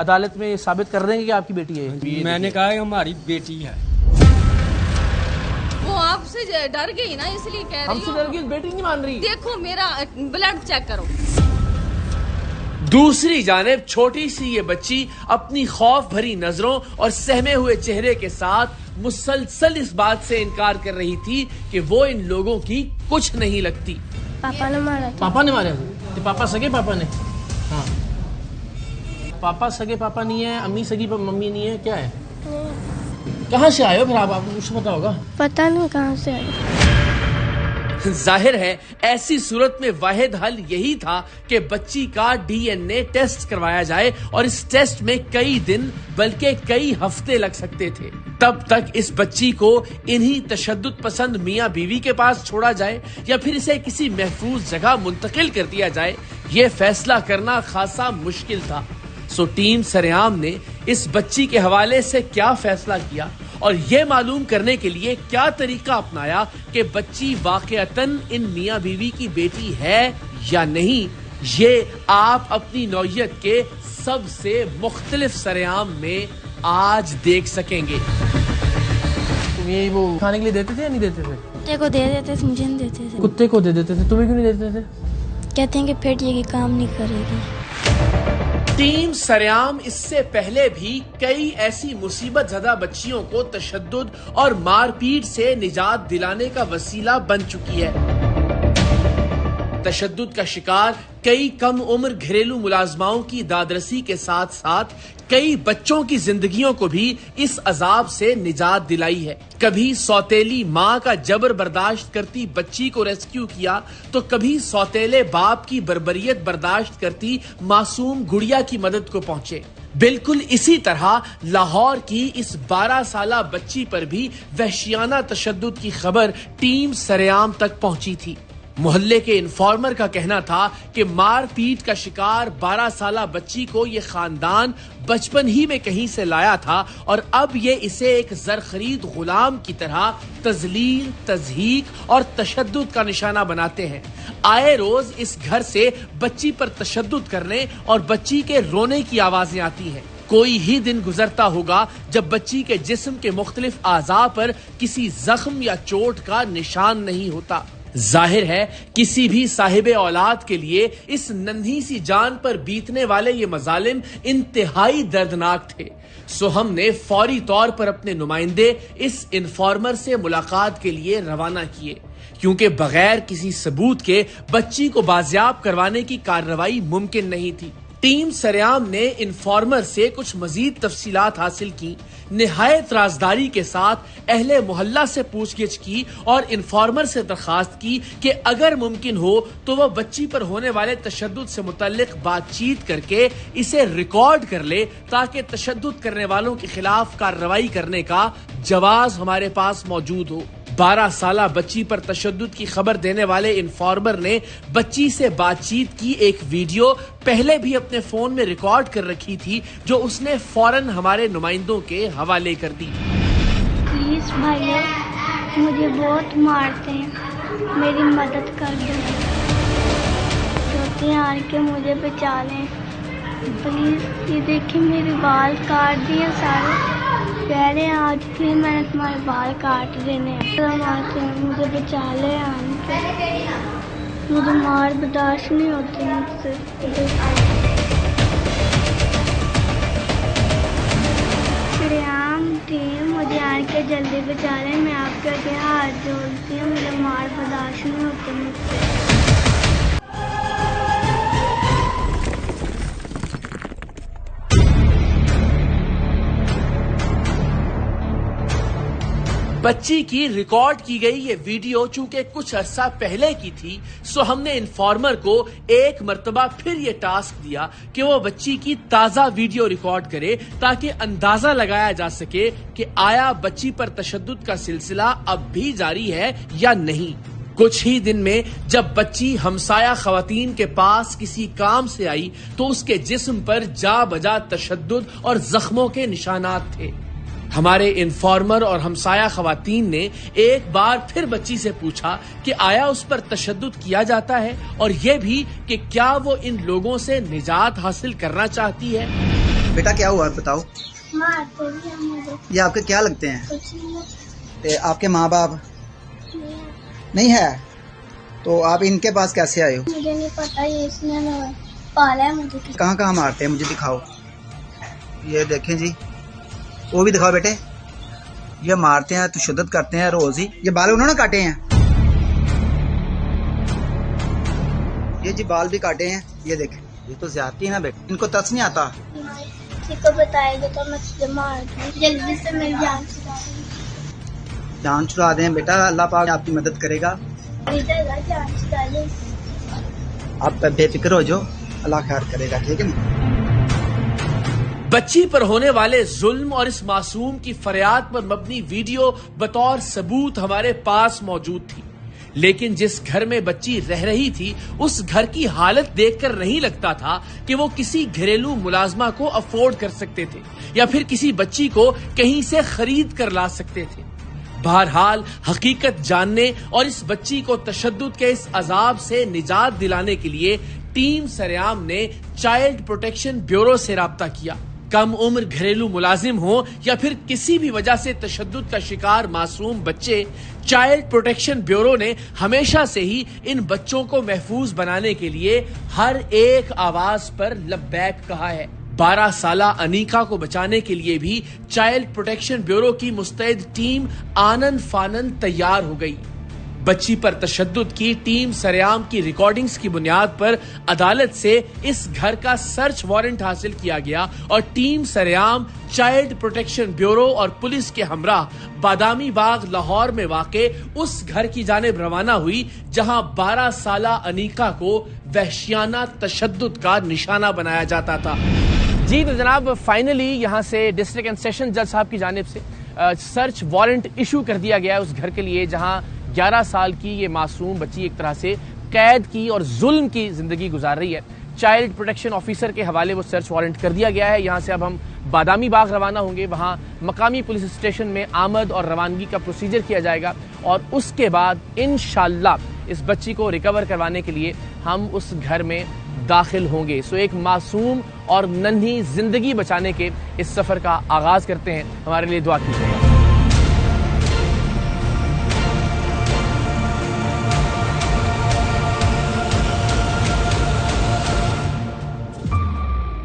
अदालत में साबित कर देंगे कि आपकी बेटी है। मैंने कहा है हमारी बेटी है। वो आपसे डर गई ना, इसलिए कह रही हमसे डर हूँ। गई, बेटी नहीं मान रही। देखो मेरा ब्लड चेक करो। दूसरी जानिब छोटी सी ये बच्ची अपनी खौफ भरी नजरों और सहमे हुए चेहरे के साथ मुसलसल इस बात से इनकार कर रही थी कि वो इन लोगों की कुछ नहीं लगती। पापा ने मारा था। पापा ने मारे? तो पापा सगे पापा ने? हाँ, पापा सगे पापा नहीं है, अम्मी सगी मम्मी नहीं है, क्या है? कहाँ से आए हो फिर आप? आपको कुछ पता होगा? पता नहीं कहाँ से आई। जाहिर है ऐसी सूरत में वाहिद हल यही था कि बच्ची का डीएनए टेस्ट करवाया जाए और इस टेस्ट में कई दिन बल्कि कई हफ्ते लग सकते थे। तब तक इस बच्ची को इन्हीं तशद्दुद पसंद मियां बीवी के पास छोड़ा जाए या फिर इसे किसी महफूज जगह मुंतकिल कर दिया जाए, ये फैसला करना खासा मुश्किल था। सो टीम सरेआम ने इस बच्ची के हवाले से क्या फैसला किया और ये मालूम करने के लिए क्या तरीका अपनाया कि बच्ची वाकईतन इन मियां बीवी की बेटी है या नहीं, ये आप अपनी नौयत के सबसे मुख्तलिफ सरेआम में आज देख सकेंगे। तुम ये वो खाने के लिए देते थे या नहीं देते थे? कुत्ते को दे देते थे, मुझे नहीं देते थे। कुत्ते को दे देते थे, तुम्हें क्यों नहीं देते थे? कहते हैं कि पेट ये काम नहीं करेगी। टीम सरेआम इससे पहले भी कई ऐसी मुसीबत ज़दा बच्चियों को तशद्दुद और मारपीट से निजात दिलाने का वसीला बन चुकी है। तशद्दुद का शिकार कई कम उम्र घरेलू मुलाजमाओं की दादरसी के साथ साथ कई बच्चों की जिंदगियों को भी इस अजाब से निजात दिलाई है। कभी सौतेली माँ का जबर बर्दाश्त करती बच्ची को रेस्क्यू किया तो कभी सौतेले बाप की बर्बरियत बर्दाश्त करती मासूम गुड़िया की मदद को पहुंचे। बिल्कुल इसी तरह लाहौर की इस 12 साला बच्ची पर भी वहशियाना तशद्दुद की खबर टीम सरेआम तक पहुंची थी। मोहल्ले के इन्फॉर्मर का कहना था कि मार पीट का शिकार 12 साला बच्ची को ये खानदान बचपन ही में कहीं से लाया था और अब ये इसे एक जरखरीद गुलाम की तरह तजलील, तजहीक और तशद्दुद का निशाना बनाते हैं। आए रोज इस घर से बच्ची पर तशद्दुद करने और बच्ची के रोने की आवाजें आती हैं। कोई ही दिन गुजरता होगा जब बच्ची के जिस्म के मुख्तलिफ आज़ा पर किसी जख्म या चोट का निशान नहीं होता। जाहिर है किसी भी साहिबे औलाद के लिए इस नन्ही सी जान पर बीतने वाले ये मजालिम इंतहाई दर्दनाक थे। सो हमने फौरी तौर पर अपने नुमाइंदे इस इन्फॉर्मर से मुलाकात के लिए रवाना किए, क्योंकि बगैर किसी सबूत के बच्ची को बाजियाब करवाने की कार्रवाई मुमकिन नहीं थी। टीम सरेआम ने इन्फॉर्मर से कुछ मजीद तफसीलात हासिल की, निहायत राजदारी के साथ अहले मोहल्ला से पूछगिछ की और इन्फॉर्मर से दरखास्त की कि अगर मुमकिन हो तो वह बच्ची पर होने वाले तशद्दुद से मुतल्लिक बातचीत करके इसे रिकॉर्ड कर ले ताकि तशद्दुद करने वालों के खिलाफ कार्रवाई करने का जवाज हमारे पास मौजूद हो। 12 साला बच्ची पर तशद्दुद की खबर देने वाले इन्फॉर्मर ने बच्ची से बातचीत की एक वीडियो पहले भी अपने फोन में रिकॉर्ड कर रखी थी, जो उसने फौरन हमारे नुमाइंदों के हवाले कर दी। प्लीज भाइयों, मुझे बहुत मारते हैं, मेरी मदद कर दो, छोटे आके मुझे बचा लें प्लीज। ये देखिए मेरे बाल काट दिए सारे, कह रहे हैं आज फिर मैंने तुम्हारे बाल काट देने हैं, मुझे बचा ले आने के, मुझे मार बर्दाश्त नहीं होती मुझसे। सरेआम टीम मुझे आके जल्दी बचा ले, मैं आपके आगे हाथ जोड़ती हूँ, मुझे मार बर्दाश्त नहीं होती मुझसे। बच्ची की रिकॉर्ड की गई ये वीडियो चूंकि कुछ अरसा पहले की थी, सो हमने इन्फॉर्मर को एक मर्तबा फिर ये टास्क दिया कि वो बच्ची की ताजा वीडियो रिकॉर्ड करे ताकि अंदाजा लगाया जा सके कि आया बच्ची पर तशद्दुद का सिलसिला अब भी जारी है या नहीं। कुछ ही दिन में जब बच्ची हमसाया खवातीन के पास किसी काम से आई तो उसके जिस्म पर जा बजा तशद्दुद और जख्मों के निशानात थे। हमारे इन्फॉर्मर और हमसाया खवातीन ने एक बार फिर बच्ची से पूछा कि आया उस पर तशद्दुद किया जाता है और ये भी कि क्या वो इन लोगों से निजात हासिल करना चाहती है। बेटा क्या हुआ बताओ? मारते भी हैं मुझे। ये आपके क्या लगते हैं? कुछ नहीं ते आपके माँ बाप है। नहीं है, तो आप इनके पास कैसे आए हो? मुझे नहीं पता, ये इसने पाला है मुझे। कहाँ कहाँ मारते हैं मुझे दिखाओ। ये देखें जी, वो भी दिखाओ बेटे। ये मारते हैं, तशद्दुद करते हैं रोज ही। ये बाल उन्होंने काटे हैं, ये जी बाल भी काटे हैं। ये देखें, ये तो ज्यादती है ना बेटे, इनको तरस नहीं आता। किसी को बताएगा तो मैं तुझे मार दूँ। जल्दी से मेरी जान छुड़ा दे। जान छुड़ा दें बेटा, अल्लाह पाक आपकी मदद करेगा। इधर जान छुड़ा ले। आप बेफिक्र हो जाओ, अल्लाह खैर करेगा, ठीक है ना। बच्ची पर होने वाले जुल्म और इस मासूम की फरियाद पर मबनी वीडियो बतौर सबूत हमारे पास मौजूद थी, लेकिन जिस घर में बच्ची रह रही थी उस घर की हालत देखकर नहीं लगता था कि वो किसी घरेलू मुलाजमा को अफोर्ड कर सकते थे या फिर किसी बच्ची को कहीं से खरीद कर ला सकते थे। बहरहाल हकीकत जानने और इस बच्ची को तशद्दुद के इस अजाब से निजात दिलाने के लिए टीम सरेआम ने चाइल्ड प्रोटेक्शन ब्यूरो से राब्ता किया। कम उम्र घरेलू मुलाजिम हो या फिर किसी भी वजह से तशद्दुद का शिकार मासूम बच्चे, चाइल्ड प्रोटेक्शन ब्यूरो ने हमेशा से ही इन बच्चों को महफूज बनाने के लिए हर एक आवाज पर लब्बैक कहा है। 12 साला अनीका को बचाने के लिए भी चाइल्ड प्रोटेक्शन ब्यूरो की मुस्तैद टीम आनन फानन तैयार हो गई। बच्ची पर तशद्दुद की टीम सरेआम की रिकॉर्डिंग्स की बुनियाद पर अदालत से इस घर का सर्च वारंट हासिल किया गया और टीम सरेआम चाइल्ड प्रोटेक्शन ब्यूरो और पुलिस के हमराह बादामी बाग लाहौर में वाक़े उस घर की जानिब रवाना हुई जहां 12 साला अनीका को वहशियाना तशद्दुद का निशाना बनाया जाता था। जी तो जनाब, फाइनली यहाँ से डिस्ट्रिक्ट एंड सेशन जज साहब की जानिब से सर्च वारंट इशू कर दिया गया है उस घर के लिए जहाँ 11 साल की ये मासूम बच्ची एक तरह से कैद की और जुल्म की जिंदगी गुजार रही है। चाइल्ड प्रोटेक्शन ऑफिसर के हवाले वो सर्च वारंट कर दिया गया है। यहाँ से अब हम बादामी बाग रवाना होंगे, वहाँ मकामी पुलिस स्टेशन में आमद और रवानगी का प्रोसीजर किया जाएगा और उसके बाद इंशाअल्लाह इस बच्ची को रिकवर करवाने के लिए हम उस घर में दाखिल होंगे। सो एक मासूम और नन्ही जिंदगी बचाने के इस सफर का आगाज करते हैं। हमारे लिए दुआ कीजिएगा।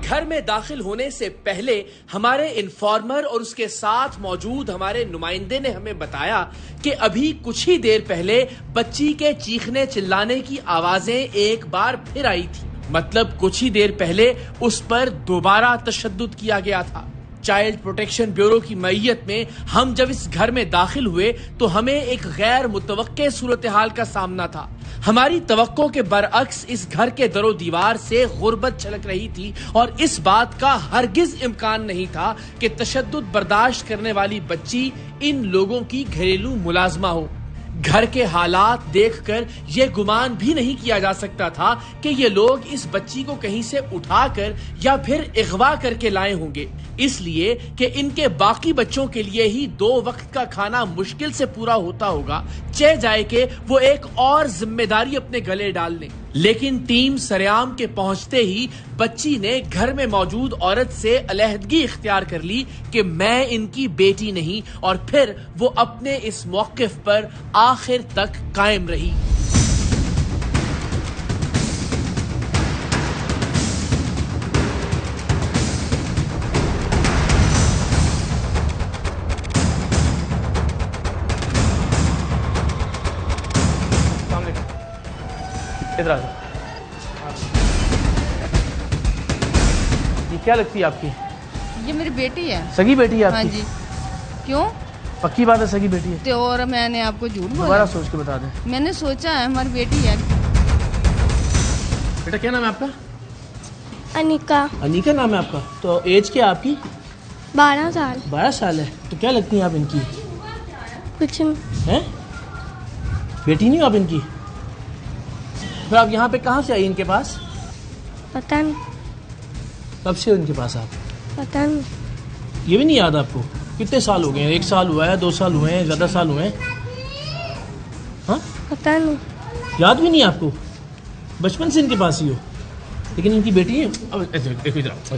घर में दाखिल होने से पहले हमारे इन्फॉर्मर और उसके साथ मौजूद हमारे नुमाइंदे ने हमें बताया कि अभी कुछ ही देर पहले बच्ची के चीखने चिल्लाने की आवाजें एक बार फिर आई थी। मतलब कुछ ही देर पहले उस पर दोबारा तशद्दुद किया गया था। चाइल्ड प्रोटेक्शन ब्यूरो की मैयत में हम जब इस घर में दाखिल हुए तो हमें एक गैर मुतवक्के सूरत हाल का सामना था। हमारी तवक्को के बरअक्स इस घर के दरो दीवार से गुर्बत छलक रही थी और इस बात का हरगिज इम्कान नहीं था कि तशद्दुद बर्दाश्त करने वाली बच्ची इन लोगों की घरेलू मुलाजमा हो। घर के हालात देखकर यह गुमान भी नहीं किया जा सकता था कि ये लोग इस बच्ची को कहीं से उठाकर या फिर अगवा करके लाए होंगे, इसलिए कि इनके बाकी बच्चों के लिए ही 2 वक्त का खाना मुश्किल से पूरा होता होगा, चाहे जाए कि वो एक और जिम्मेदारी अपने गले डाल लें। लेकिन टीम सरेआम के पहुंचते ही बच्ची ने घर में मौजूद औरत से अलहदगी इख्तियार कर ली कि मैं इनकी बेटी नहीं, और फिर वो अपने इस मौक़िफ़ पर आखिर तक कायम रही। इधर आ जाओ। ये क्या लगती है आपकी? ये मेरी बेटी है। सगी बेटी है हाँ आपकी? जी। क्यों? पक्की बात है सगी बेटी है? तो और मैंने आपको झूठ बोला? दोबारा सोच के बता दें। मैंने सोचा है हमारी बेटी है। बेटा क्या नाम है आपका? अनिका। अनीका नाम है आपका? तो एज क्या है आपकी? 12 साल। 12 साल है। तो क्या लगती हैं आप इनकी? कुछ नहीं। हैं? बेटी नहीं हो आप इनकी? फिर आप यहाँ पे कहाँ से आई इनके पास? पता नहीं। कब से हो इनके पास आप? पता नहीं। ये भी नहीं याद आपको? कितने साल हो गए हैं? 1 साल हुआ है, 2 साल हुए हैं, ज़्यादा साल हुए हैं? हाँ? पता नहीं। याद भी नहीं आपको? बचपन से इनके पास ही हो? लेकिन इनकी बेटी है? अब देखो इधर आओ,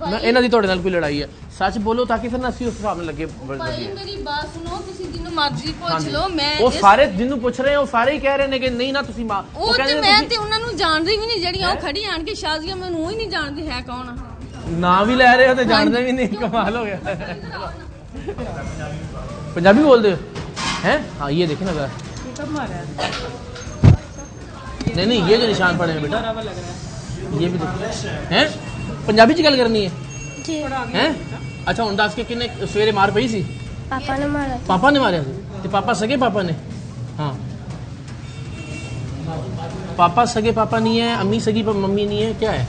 ਨਾ ਇਹਨਾਂ ਦੀ ਤੁਹਾਡੇ ਨਾਲ ਕੋਈ ਲੜਾਈ ਹੈ, ਸੱਚ ਬੋਲੋ ਤਾਂ ਕਿ ਫਿਰ ਨਾ ਅਸੀਂ ਉਸ ਹਿਸਾਬ ਨਾਲ ਲੱਗੇ ਭਾਈ ਮੇਰੀ ਬਾਤ ਸੁਣੋ, ਕਿਸੇ ਦਿਨ ਮਰਜ਼ੀ ਪੁੱਛ ਲਓ। ਮੈਂ ਉਹ ਸਾਰੇ ਜਿਹਨੂੰ ਪੁੱਛ ਰਹੇ ਹੋ ਸਾਰੇ ਹੀ ਕਹਿ ਰਹੇ ਨੇ ਕਿ ਨਹੀਂ ਨਾ ਤੁਸੀਂ ਮਾਂ, ਉਹ ਤੇ ਮੈਂ ਤੇ ਉਹਨਾਂ ਨੂੰ ਜਾਣਦੀ ਵੀ ਨਹੀਂ, ਜਿਹੜੀਆਂ ਉਹ ਖੜੀ ਆਣ ਕੇ ਸ਼ਾਜ਼ੀਆਂ, ਮੈਨੂੰ ਹੀ ਨਹੀਂ ਜਾਣਦੀ ਹੈ ਕੌਣ। ਨਾਂ ਵੀ ਲੈ ਰਹੇ ਹੋ ਤੇ ਜਾਣਦੇ ਵੀ ਨਹੀਂ, ਕਮਾਲ ਹੋ ਗਿਆ। पंजाबी बोल दे हैं? हाँ ये देखे ना जरा, नहीं नहीं ये जो निशान पड़े हैं बेटा ये भी देखो हैं, पंजाबी च गल करनी है जी हैं? अच्छा हुण दस के किन्ने सवेरे मार पई सी? पापा ने मारा था। पापा ने मारे ते पापा सगे पापा ने? हाँ पापा सगे पापा नहीं है, अम्मी सगी मम्मी नहीं है, क्या है?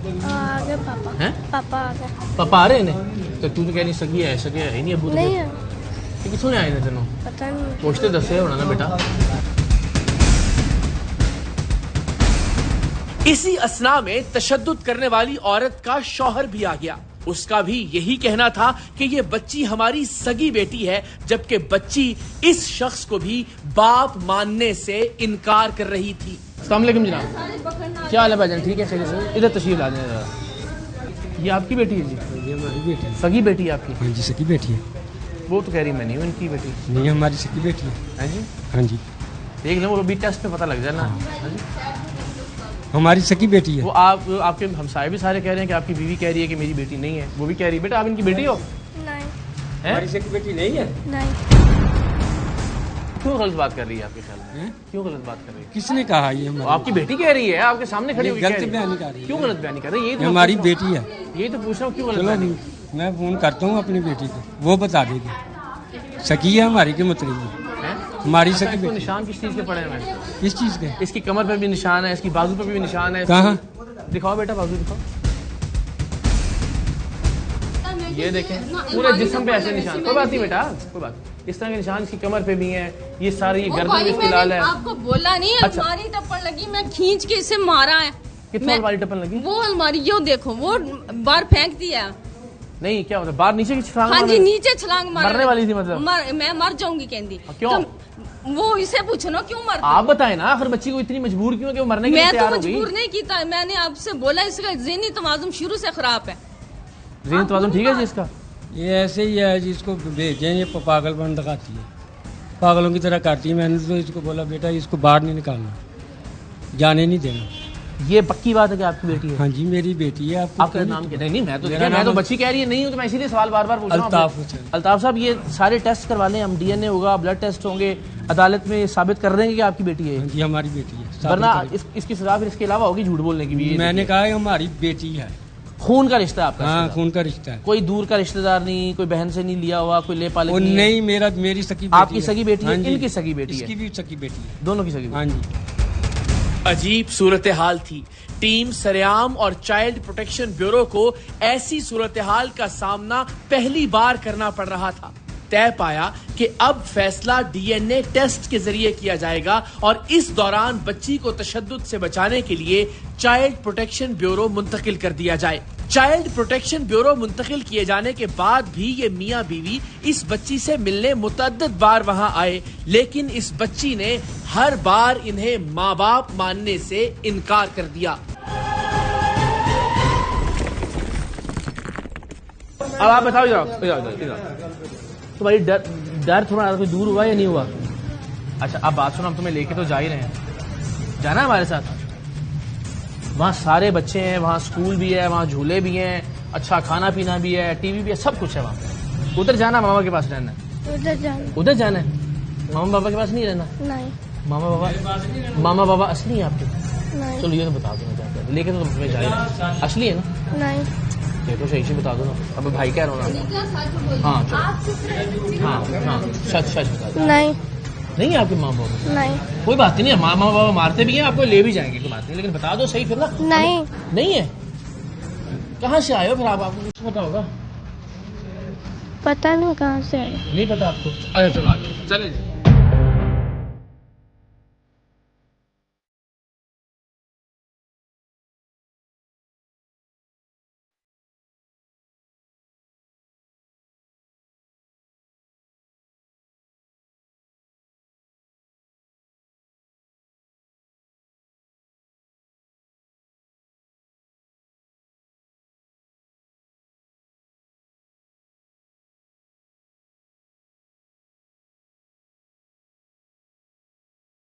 नहीं आ गए पापा। हैं? पापा आ गए। पापा आ रहे ने? तो तू तो कह नहीं सगी है, सगे है ही नहीं अबू नहीं है, तो किसों ने आए ने तेनों? पता नहीं। पुछते दसे होना ना बेटा। इसी असना में तशद्दुद करने वाली औरत का शौहर भी आ गया। उसका भी यही कहना था कि ये बच्ची हमारी सगी बेटी है, जबकि बच्ची इस शख्स को भी बाप मानने से इनकार कर रही थी। अस्सलाम वालेकुम जनाब, क्या हाल है भाईजान? ठीक है, खैरियत से? इधर तशरीफ ला दें जरा। ये आपकी बेटी है जी? ये हमारी बेटी है। सगी बेटी है आपकी? हाँ जी सगी बेटी है। वो तो कह रही मैं नहीं हूँ इनकी बेटी। नहीं हमारी सगी बेटी है। है जी? हाँ जी देख लें, वो भी टेस्ट में पता लग जाए ना। हाँ जी? हमारी सगी बेटी है। वो आपके हमसाए भी सारे कह रहे हैं कि आपकी बीवी कह रही है कि मेरी बेटी नहीं है, वो भी कह रही है। बेटा आप इनकी बेटी हो? नहीं हैं? हमारी सगी बेटी नहीं है। नहीं। क्यों गलत बात कर रही है आपके ख्याल में? क्यों गलत बात कर रही है? किसने कहा ये हमारी? आपकी बेटी कह रही है, आपके सामने खड़ी होगी कह गलत रही है। बयानी कर रही है। क्यों गलत बयानी कर रही है? यही तो हमारी पूछ रहा बेटी है। हूँ। यही तो पूछ रहा हूँ क्यों गलत चलो बयानी? मैं फोन करता हूँ अपनी बेटी को, वो बता देगी। सगी है हमारी के मतलब हैं? हमारी अच्छा, सगी इसको बेटी। निशान किस चीज के पड़े हैं? किस चीज के? इसकी कमर पे भी निशान है, इसकी बाजू पे भी निशान है। कहाँ? दिखाओ बेटा, बाजू दिखाओ। ये देखें पूरे जिस्म पे ऐसे निशान। कोई बात नहीं बेटा, कोई बात। इस तरह के निशान इसकी कमर पे भी हैं, ये सारी वो गर्दन भाई में इसकी मैंने लाल है। आपको बोला नहीं, अच्छा। अलमारी टप्पन लगी, मैं खींच के इसे मारा है। कितना अलमारी टपन लगी? वो अलमारी यो देखो, वो बाहर फेंक दिया। नहीं क्या मतलब बाहर नीचे की छलांग हाँ मारने? जी नीचे छलांग मार मरने वाली थी मतलब? मैं मर जाऊंगी कहती। क्यों? तो वो इसे पूछो ना क्यों मर? आप बताएं ना, आखिर बच्ची को इतनी मजबूर क्यों है कि वो मरने के लिए मैं तो तैयार हो गई? मजबूर नहीं कीता, मैंने आपसे बोला इसका ज़हनी तवाज़ुन शुरू से खराब है। ज़हनी तवाज़ुन ठीक है जी इसका? ये ऐसे ही है जिसको भेजें ये पागलपन दिखाती है, पागलों की तरह करती है। मैंने तो इसको बोला बेटा इसको बाहर नहीं निकालना, जाने नहीं देना। ये पक्की बात है कि आपकी बेटी है? हाँ जी मेरी बेटी है। आपको आपका क्यों नाम नहीं क्या? नहीं मैं मेरा तो नाम- बच्ची कह रही है नहीं हूँ, तो मैं इसीलिए सवाल बार बार पूछ रहा हूँ। अल्ताफ हुसैन। अल्ताफ साहब ये सारे टेस्ट करवा लें हम, डीएनए होगा, ब्लड टेस्ट होंगे, अदालत में साबित कर देंगे कि आपकी बेटी है। हाँ जी हमारी बेटी है। वरना साबित इसकी सजा फिर इसके अलावा होगी झूठ बोलने की भी। करें। मैंने कहा है हमारी बेटी है। खून का रिश्ता है आपका? हाँ रिश्तेदार। खून का रिश्ता है। कोई दूर का रिश्तेदार नहीं, कोई बहन से नहीं लिया हुआ, कोई ले पाले वो नहीं मेरी सगी बेटी आपकी है। सगी बेटी है, हाँ जी, इनकी सगी बेटी है? इसकी भी सगी बेटी है। दोनों की सगी बेटी। हाँ जी अजीब सूरत हाल थी। टीम सरेआम और चाइल्ड प्रोटेक्शन ब्यूरो को ऐसी सूरत हाल का सामना पहली बार करना पड़ रहा था। तय पाया कि अब फैसला डीएनए टेस्ट के जरिए किया जाएगा और इस दौरान बच्ची को तशद्दुद से बचाने के लिए चाइल्ड प्रोटेक्शन ब्यूरो मुंतकिल कर दिया जाए। चाइल्ड प्रोटेक्शन ब्यूरो मुंतकिल किए जाने के बाद भी ये मियां बीवी इस बच्ची से मिलने मुतअद्दिद बार वहां आए, लेकिन इस बच्ची ने हर बार इन्हें माँ बाप मानने से इनकार कर दिया। अब आप बताओ इधर तुम्हारी डर थोड़ा कोई दूर हुआ या नहीं हुआ? अच्छा अब बात सुनो, हम तुम्हें लेके तो जा ही रहे हैं, जाना है हमारे साथ? वहाँ सारे बच्चे हैं, वहाँ स्कूल भी है, वहाँ झूले भी हैं, अच्छा खाना पीना भी है, टीवी भी है, सब कुछ है वहाँ। उधर जाना, मामा के पास रहना है? उधर जाना। उधर जाना है? मामा बाबा के पास नहीं रहना? नहीं मामा बाबा असली है आपके? नहीं चलो ये तो बता दो ना, क्या कहते लेके तो तुम्हें जा ही रहे हैं। असली है ना? नहीं देखो सही से बता दो ना, अब भाई कह रहा हूँ ना। हाँ चलो, हाँ सच सच बता दो। नहीं नहीं है आपके माँ बाबा? नहीं कोई बात नहीं है, मामा बाबा मारते भी हैं, आपको ले भी जाएंगे, कोई बात नहीं, लेकिन बता दो सही फिर ना। नहीं नहीं है? कहाँ से आए हो फिर आप? आपको कुछ पता होगा? पता नहीं कहाँ से आए। नहीं पता आपको? अच्छा चलो चले।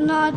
9